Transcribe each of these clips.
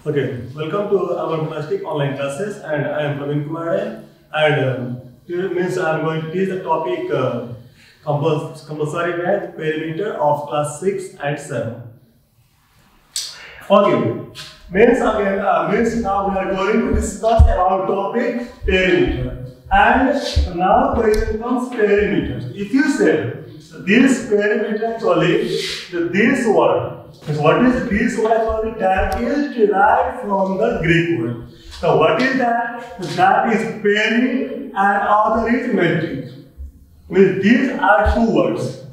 Okay, welcome to our gymnastic online classes, and I am Praveen Kumar, and here means I am going to teach the topic compulsory math perimeter of class 6 and 7. Okay, means now we are going to discuss about topic perimeter, and now question comes perimeter. If you say this perimeter actually this word. What is this word actually? That is derived from the Greek word. So what is that? That is peri and other is metric. Means these are two words,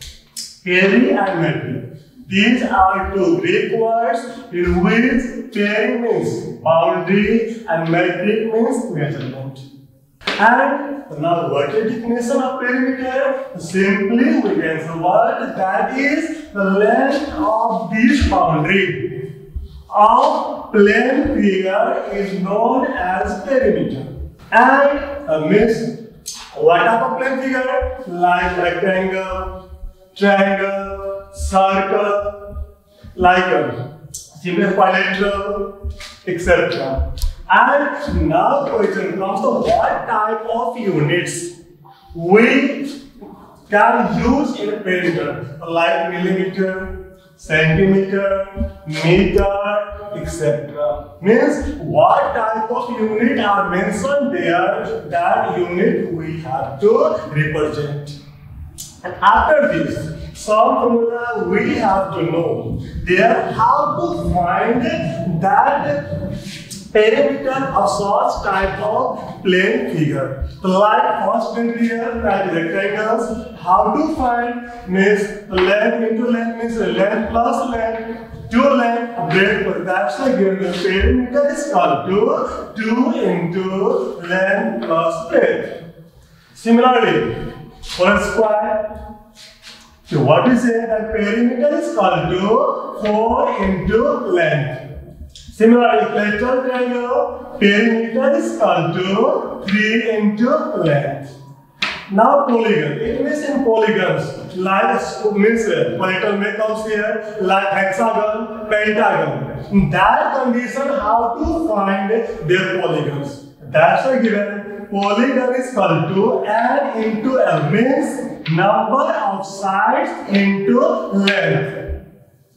peri and metric. These are two Greek words in which peri means boundary and metric means measurement. And now what is the definition of perimeter? Simply we can say what that is the length of this boundary of plane figure is known as perimeter. And means what type of plane figure? Like rectangle, triangle, circle, like a simple equilateral, etc. And now question comes to what type of units we can use in perimeter, like millimeter, centimeter, meter, etc. Means what type of unit are mentioned there, that unit we have to represent. And after this, some formula we have to know there how to find that perimeter of such type of plane figure. Like first plane figure, like rectangles, how to find means length into length means length plus length, 2 length, breadth plus that's the given. The perimeter is called to 2 into length plus breadth. Similarly, for a square, so what we say that perimeter is called to 4 into length. Similarly, equilateral triangle, perimeter is called to 3 into length. Now polygon, it means in polygons, like means equilateral comes here, like hexagon, pentagon. In that condition, how to find their polygons? That's a given. Polygon is called to n into l, means number of sides into length.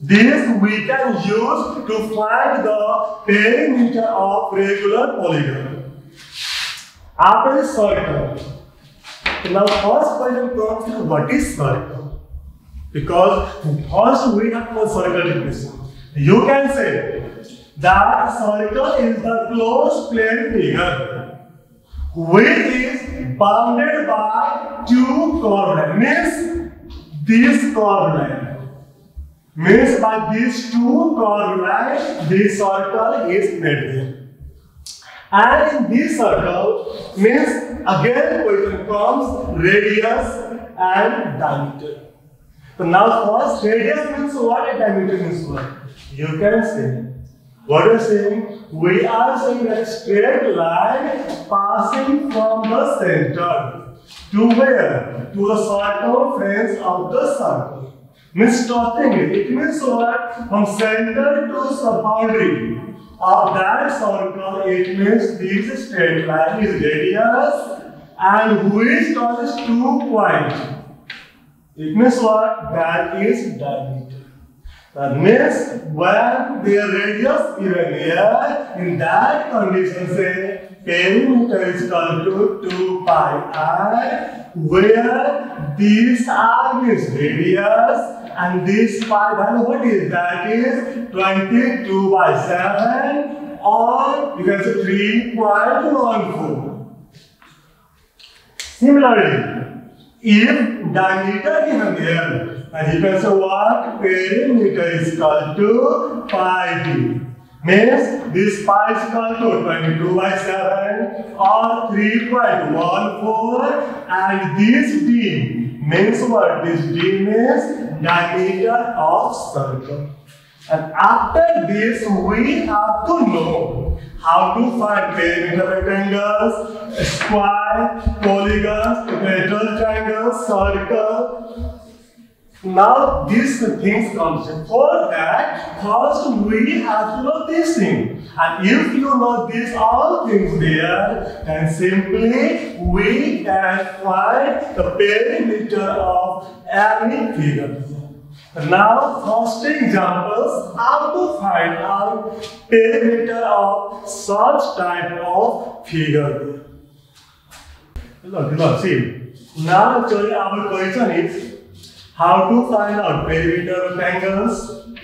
This we can use to find the perimeter of regular polygon. After circle. Now first question comes to what is circle? Because first we have a circle definition. You can say that circle is the closed plane figure which is bounded by two curved lines. Means this curved line. Means by these two curved lines, this circle is made there. And in this circle, means again question comes radius and diameter. So now first radius means what and diameter means what? You can say. What are you saying? We are saying that straight line passing from the center to where? To the circumference of the circle. Means stopping it. It means what? From center to the boundary of that circle, it means this straight line is radius and which touches 2 points. It means what? That is diameter. That means when the radius given here, in that condition say perimeter is equal to 2 pi and where these are means radius and this pi value what is? That is 22 by 7 or you can say 3.14. Similarly, if diameter given there, and you can say what? Perimeter is equal to pi d. Means this pi is equal to 22 by 7 or 3.14 and this d means what? This d means diameter of circle. And after this we have to know how to find perimeter rectangles, square, polygons, equilateral triangles, circle. Now these things comes. For that, first we have to know this thing. And if you know these all things there, then simply we can find the perimeter of any figure. Now, first examples, how to find out perimeter of such type of figure. Look, see. Now actually our question is how to find out perimeter of triangles.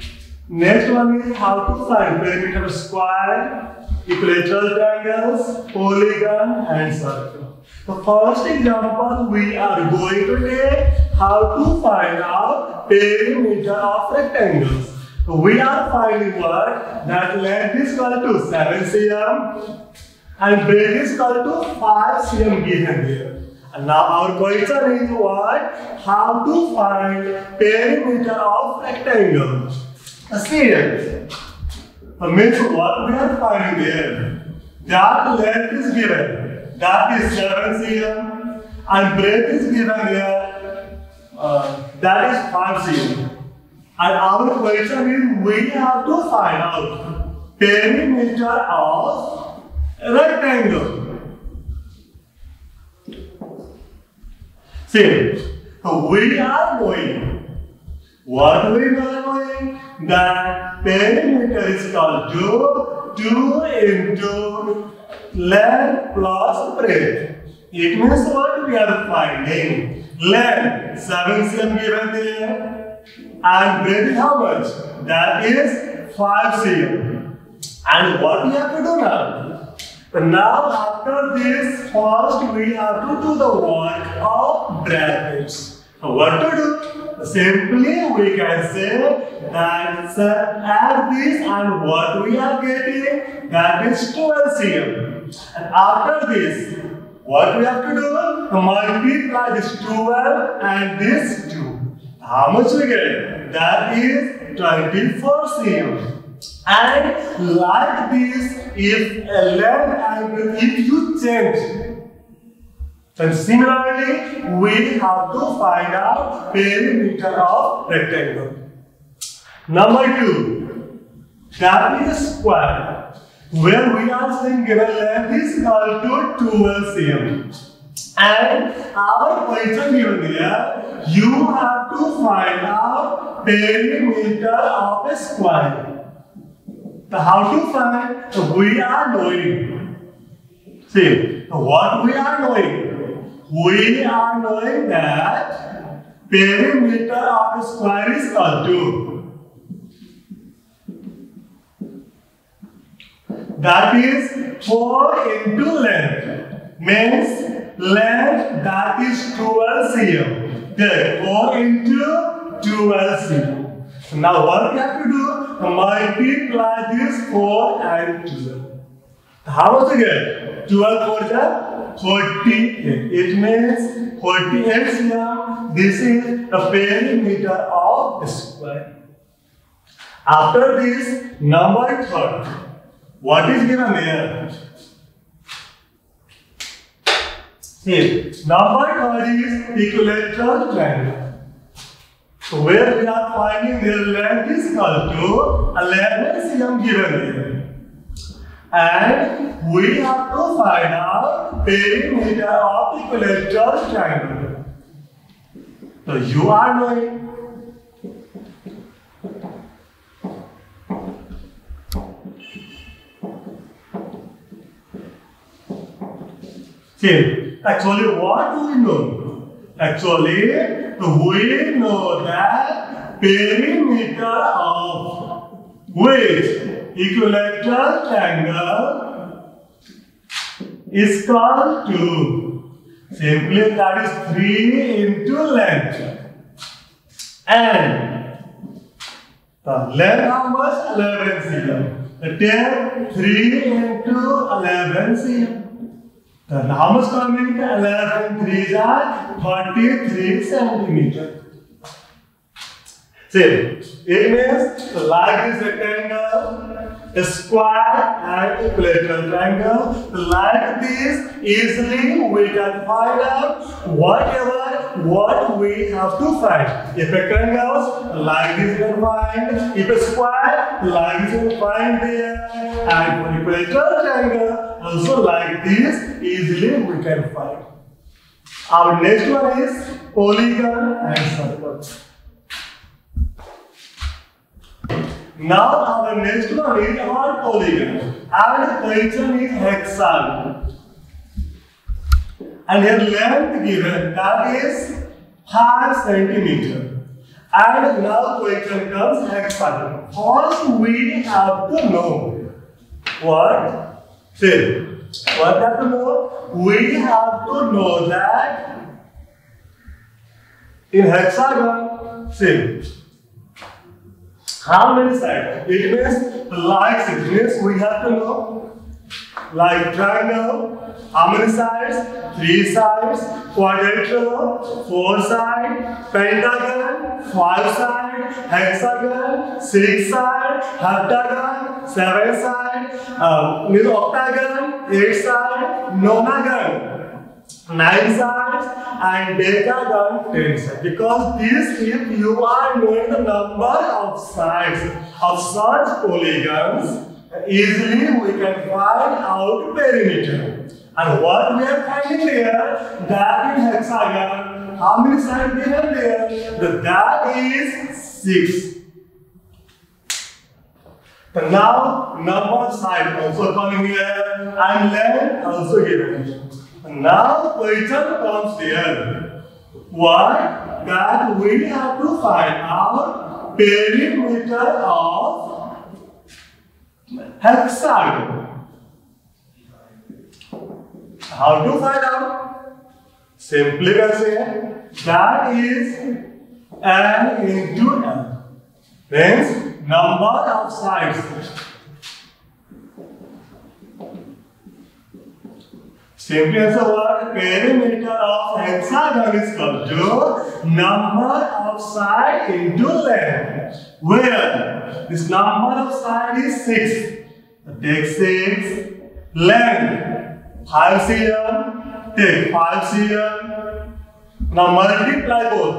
Next one is how to find perimeter of square, equilateral triangles, polygon and circle. The first example we are going to take how to find out perimeter of rectangles. So we are finding what? That length is equal to 7 cm and breadth is equal to 5 cm given here. And now our question is what? How to find perimeter of rectangle. See it. Means what we are finding there? That length is given. That is 7 cm and breadth is given here. That is 5 cm. And our question is we have to find out perimeter of rectangle. See, so we are knowing what we are knowing that perimeter is called 2 into length plus breadth. It means what we are finding? Length 7 cm given there and breadth is how much? That is 5 cm. And what we have to do now? Now after this, first we have to do the work of brackets. What to do? Simply we can say that add this and what we are getting, that is 12 cm. And after this, what we have to do? Multiply this 12 and this 2. How much we get? That is 24 cm. And like this, if a length angle, if you change, then similarly we have to find out perimeter of rectangle. Number 2, that is square, where we are saying given length is equal to 12 cm. And our question given here, you have to find out perimeter of a square. So how to find? So we are knowing. See, what we are knowing? We are knowing that perimeter of a square is equal to. That is 4 into length. Means length that is 12 cm. Okay, 4 into 12 cm. So now what we have to do? Multiply this 4 and 12. How much you get? 12 4 48. It means 48 cm. This is the perimeter of a square. After this, number 3. What is given here? See, number 3 is equilateral triangle. So where we are finding their length is equal to 11 cm given here. And we have to find out perimeter of equilateral triangle. So you are knowing. See, actually what do we know? Actually, we know that perimeter of which equilateral triangle is called 2. Simply that is 3 into length. And the length how much? 11 cm. Then 3 into 11 cm. Then how much coming? 11 3s are 33 centimeters. See, it means like this rectangle, a square and equilateral triangle. Like this, easily we can find out what we have to find. If a triangle, like this we can find. If a square, like this we can find there. And for equilateral triangle, also like this, easily we can find. Our next one is polygon and circle. Now our next one is our polygon and question is hexagon. And here length given, that is 5 cm. And now question comes hexagon. First we have to know what? Say, what have to know? We have to know that in hexagon, say, how many sides? It means like it means we have to know like triangle, how many sides? 3 sides, quadrilateral, 4 sides, pentagon, 5 sides, hexagon, 6 sides, heptagon, 7 sides, octagon, 8 sides, nonagon, 9 sides, and decagon, 10 sides. Because this, if you are knowing the number of sides of such polygons, easily we can find out perimeter. And what we are finding there, that in hexagon, how many sides given there? That is 6. So now, number of sides also coming here, and length also given. Now, question comes here. What? That we have to find out perimeter of hexagon. How to find out? Simply can say that is n into n. Means number of sides. Simply answer what? Perimeter of hexagon is equal to number of sides into length. Where this number of sides is 6. Take 6. Length 5 cm. Take 5 cm. Now multiply both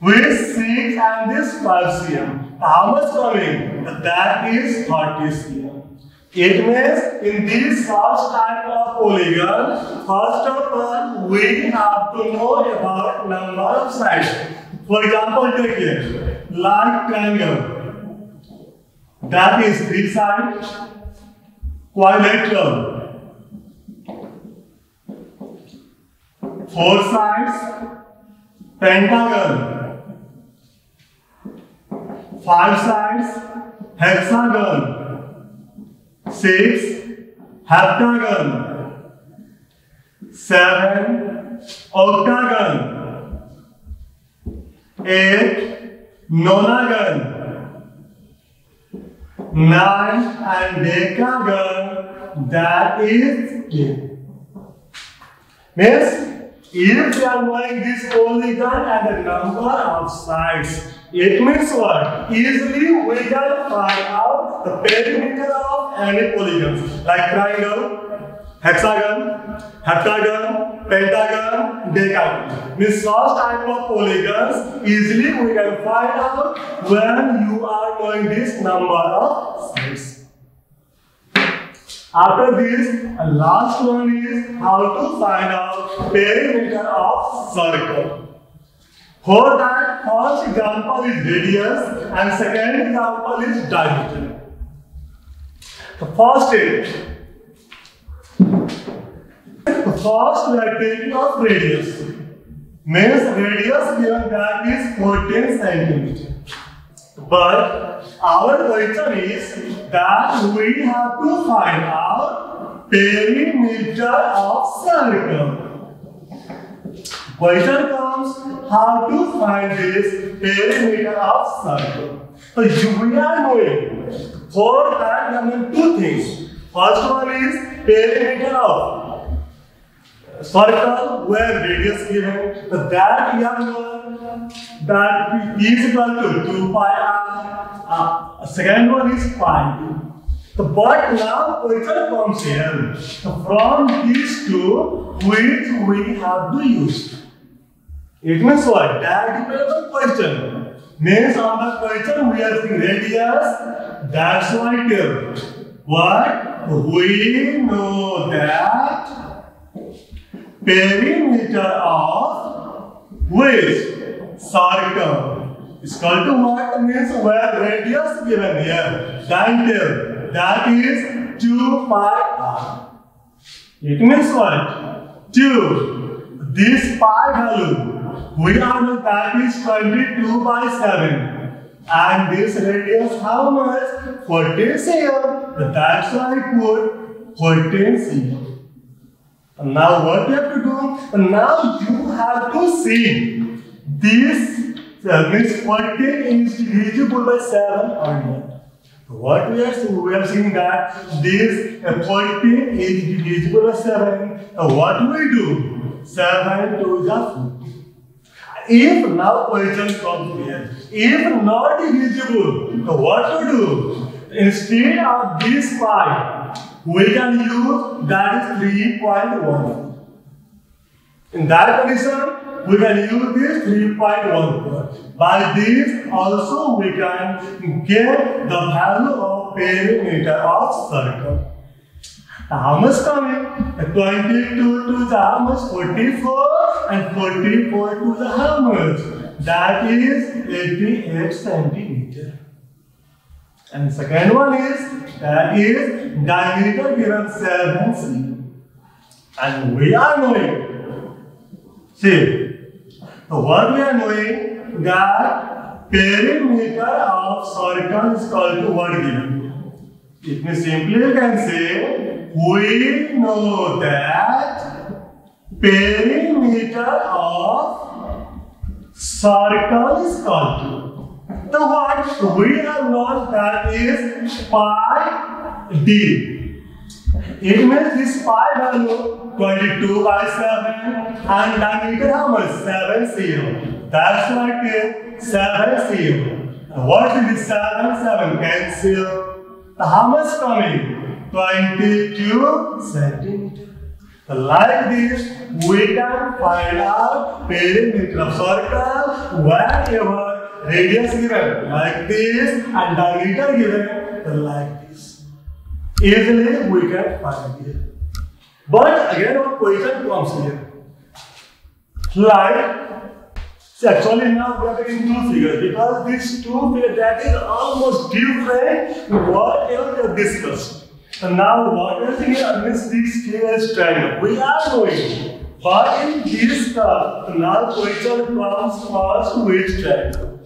with 6 and this 5 cm. How much coming? That is 30 cm. It means in this such type of polygon, first of all, we have to know about number of sides. For example, take here, like triangle, that is 3 sides, quadrilateral, 4 sides, pentagon, 5 sides, hexagon, 6, heptagon, 7, octagon, 8, nonagon, 9, and decagon, that is 10. Means, if we are knowing this polygon and the number of sides, it means what? Easily we can find out the perimeter of any polygons like triangle, hexagon, heptagon, pentagon, decagon. Means such type of polygons easily we can find out when you are knowing this number of sides. After this, last one is how to find out perimeter of circle. For that, first example is radius and second example is diameter. The first is, first we are taking of radius. Means radius given that is 14 centimeters. But our question is that we have to find out perimeter of circle. Question comes how to find this perimeter of circle. So we are knowing for that there are two things. First one is perimeter of circle where radius given. So that we have known that is equal to 2 pi r. Second one is pi. But now question comes here. From these two, which we have to use? It means what? That depends on question. Means on the question we are seeing radius. That's why here. What? We know that perimeter of which circle is called to what? Means where radius given here. That is 2 pi r. It means what? 2. This pi value we are know that is 22 by 7. And this radius how much? 14 cm. That's why I put 14 cm. Now what you have to do? Now you have to see this means 14 is divisible by 7 or not. What we are seeing that this 14 is divisible by 7. What do we do? 7 to the 14. If now question comes here, if not divisible, what to do? Instead of this pi, we can use that is 3.1. In that condition, we can use this 3.1. By this, also we can get the value of perimeter of circle. How much coming? 22 to the how much? 44 and 44 to the how much? That is 88 centimeter. And second one is that is diameter given 7 cm. And we are knowing. See, so what we are knowing that perimeter of circle is called to what given? It means simply you can say we know that perimeter of circle is called to. The what we have known that is pi d. It means this pi value 22 by 7 and diameter how much? 7 cm. That's what is 7 cm. What is this 7 cancel? How much coming? 22 centimeter. Like this, we can find out perimeter of circle wherever radius given like this and diameter given like this. Easily we can find it. But again, one question comes here. Like, see, actually now we are taking two figures because these two figures that is almost different to whatever we have discussed. And now what is here means this case triangle. We are knowing. But in this curve, now question comes first which triangle.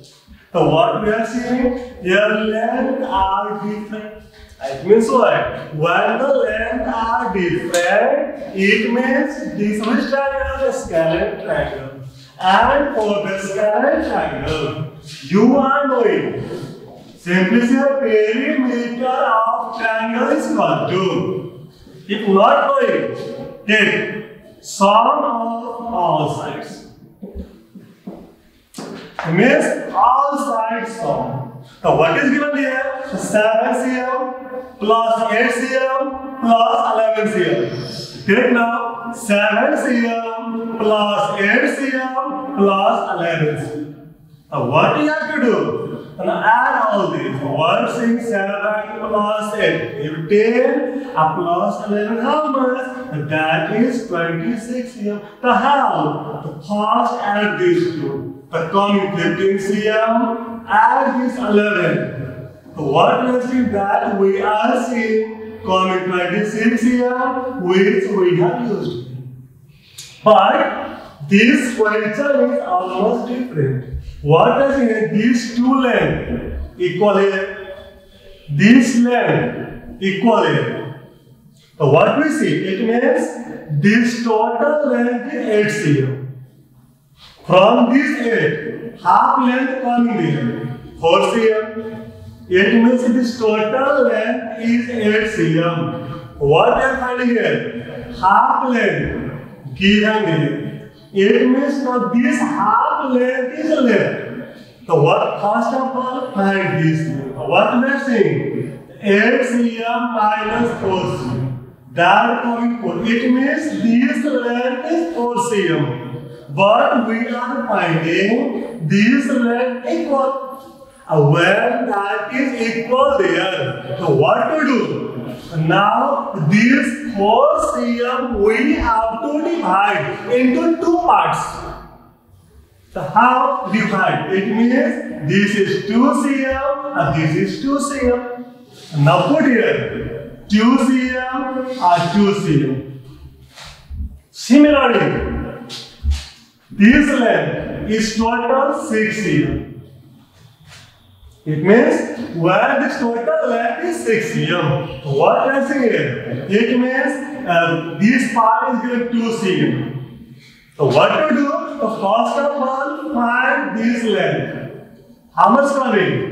So what we are seeing here length are different. It means what? When the length are different, it means this which triangle is a scalene triangle. And for the scalene triangle, you are knowing. Simply say perimeter of triangle is called to. If not knowing, take sum of all sides. It means all sides sum. Now what is given here? 7 cm plus 8 cm plus 11 cm. Take now 7 cm plus 8 cm plus 11 cm. Now what do you have to do? Now add all these. 1, 6, 7 plus 8. If 10 plus 11, how much? That is 26 cm. The how? The first add these two. The coming 15 cm, add this 11. So what we are seeing that we are seeing coming 26 cm, which we have used. But this question is almost different. What does it mean? These two lengths equal here. This length equal here. So what we see? It means this total length is 8 cm. From this 8, half length coming here, 4 cm. It means this total length is 8 cm. What we are finding here? Half length given here. It means now this half length is left. So what first of all find this length. What we are saying? 8 cm minus 4 cm. That point 4. It means this length is 4 cm. But we are finding this length equal. When that is equal there, so what to do? Now this 4 cm we have to divide into 2 parts. So how divide? It means this is 2 cm and this is 2 cm. Now put here 2 cm and 2 cm. Similarly, this length is total 6 cm. It means when this total length is 6 cm. What I say here? It means this part is given 2 cm. So what to do? So first of all, find this length. How much coming?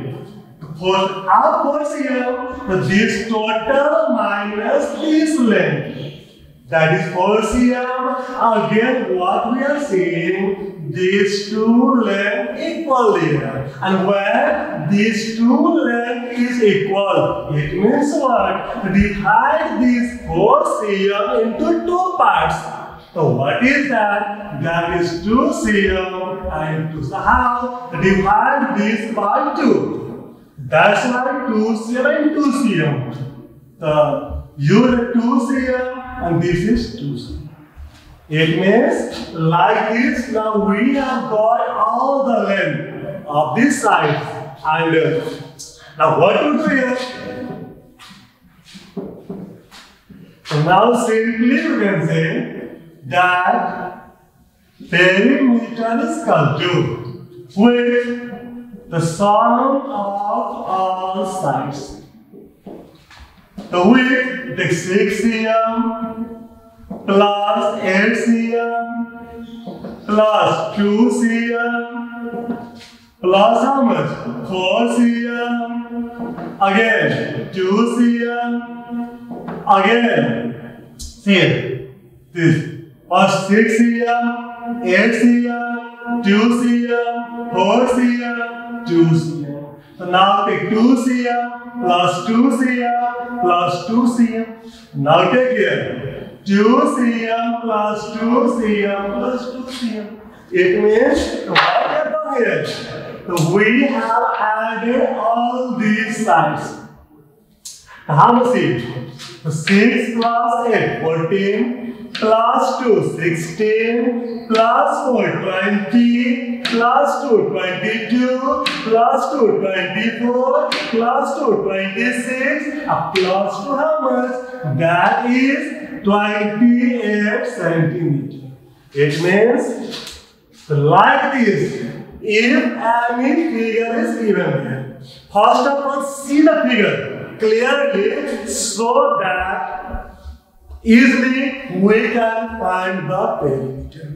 For half 4 cm, so this total minus this length. That is 4 cm. Again, what we are saying, these two lengths equal there. And when these two lengths is equal, it means what? Divide this 4 cm into 2 parts. So what is that? That is 2 cm and 2. So how? Divide this by 2. That's why 2 cm and 2 cm. Use 2 cm and this is 2 cm. It means like this. Now we have got all the length of this side. And now what to do here? So now simply you can say that perimeter is equal with the sum of all sides. The width, the 6 cm plus 8 cm plus 2 cm plus how much? 4 cm. Again 2 cm. Again, see this. First 6 cm, 8 cm, 2 cm, 4 cm, 2 cm. So now take 2 cm plus 2 cm plus 2 cm. Now take here 2 cm plus 2 cm plus 2 cm. It means what happened here? So we have added all these sides. How much is it? 6 plus 8, 14. Plus 2, 16, plus 4, 20, plus 2, 22, plus 2, 24, plus 2, 26, plus 2, how much? That is 28 centimeters. It means like this. If any figure is given here, first of all see the figure clearly so that easily we can find the perimeter.